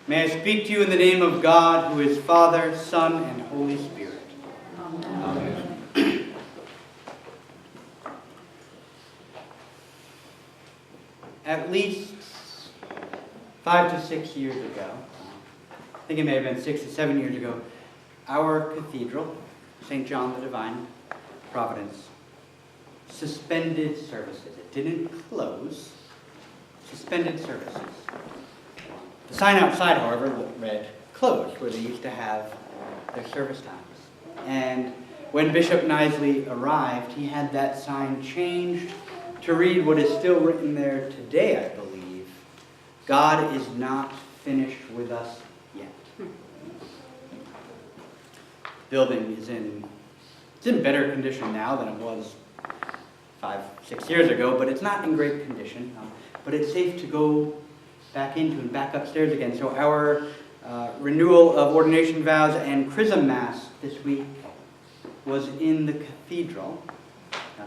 May I speak to you in the name of God, who is Father, Son, and Holy Spirit. Amen. At least 5 to 6 years ago, I think it may have been 6 to 7 years ago, our cathedral, St. John the Divine, Providence, suspended services. It didn't close, suspended services. The sign outside, however, read closed, where they used to have their service times. And when Bishop Knisley arrived, he had that sign changed to read what is still written there today, I believe. God is not finished with us yet. The building is in better condition now than it was 5, 6 years ago, but it's not in great condition. But it's safe to go back into and back upstairs again. So our renewal of ordination vows and chrism mass this week was in the cathedral.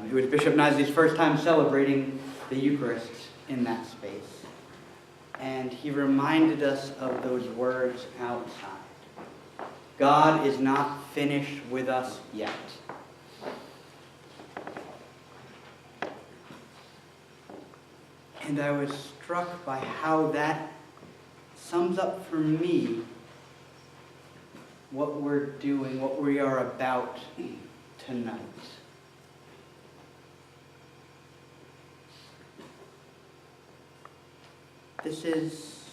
It was Bishop Knisley's first time celebrating the Eucharist in that space. And he reminded us of those words outside. God is not finished with us yet. And I was struck by how that sums up for me what we're doing, what we are about tonight. This is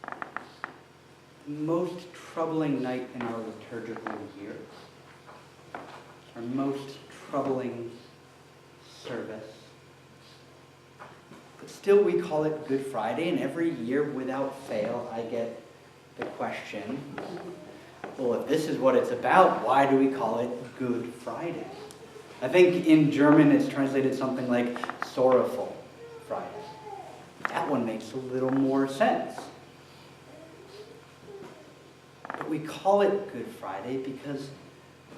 the most troubling night in our liturgical year. Our most troubling service. But still we call it Good Friday, and every year without fail I get the question, well, if this is what it's about, why do we call it Good Friday? I think in German it's translated something like Sorrowful Friday. That one makes a little more sense. But we call it Good Friday because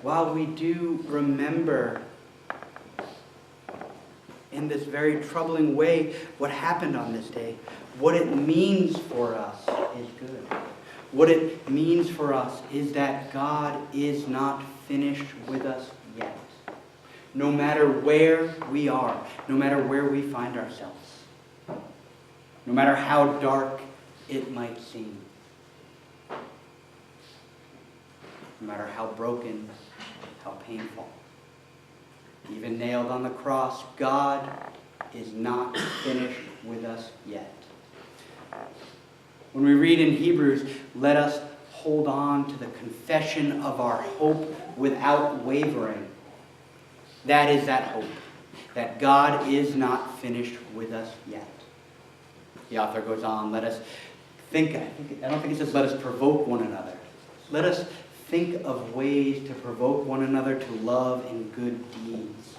while we do remember in this very troubling way what happened on this day, what it means for us is good. What it means for us is that God is not finished with us yet. No matter where we are, no matter where we find ourselves. No matter how dark it might seem. No matter how broken, how painful. Even nailed on the cross, God is not finished with us yet. When we read in Hebrews, let us hold on to the confession of our hope without wavering. That is that hope, that God is not finished with us yet. The author goes on, let us think, I don't think it says let us provoke one another. Let us think of ways to provoke one another to love and good deeds.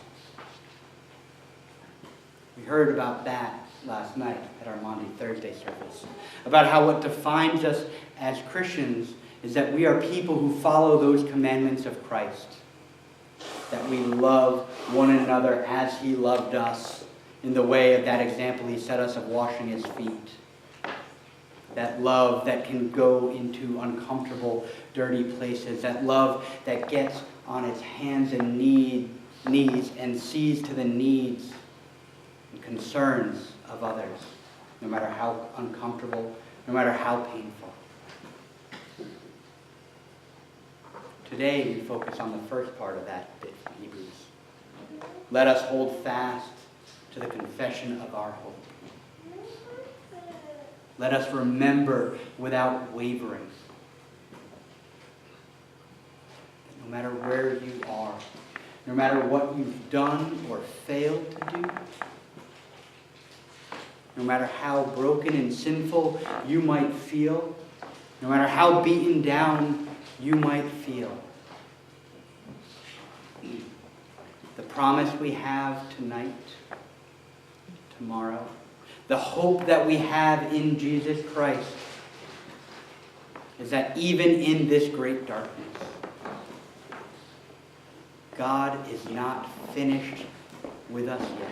We heard about that last night at our Maundy Thursday service. About how what defines us as Christians is that we are people who follow those commandments of Christ. That we love one another as he loved us in the way of that example he set us of washing his feet. That love that can go into uncomfortable, dirty places. That love that gets on its hands and knees and sees to the needs and concerns of others, no matter how uncomfortable, no matter how painful. Today we focus on the first part of that bit from Hebrews. Let us hold fast to the confession of our hope. Let us remember without wavering. No matter where you are, no matter what you've done or failed to do, no matter how broken and sinful you might feel, no matter how beaten down you might feel, the promise we have tonight, tomorrow, the hope that we have in Jesus Christ is that even in this great darkness, God is not finished with us yet.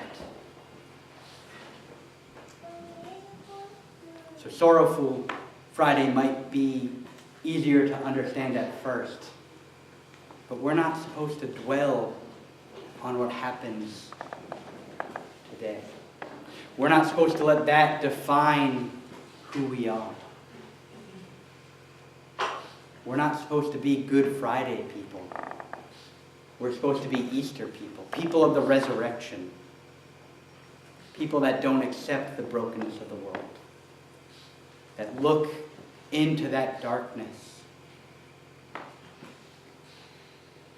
So sorrowful Friday might be easier to understand at first, but we're not supposed to dwell on what happens today. We're not supposed to let that define who we are. We're not supposed to be Good Friday people. We're supposed to be Easter people, people of the resurrection, people that don't accept the brokenness of the world, that look into that darkness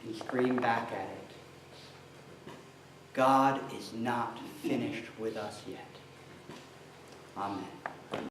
and scream back at it. God is not finished with us yet. Amen.